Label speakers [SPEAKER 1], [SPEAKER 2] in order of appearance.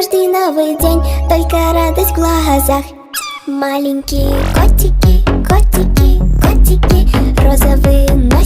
[SPEAKER 1] каждый новый день только радость в глазах. Маленькие котики, котики, котики, розовые носики.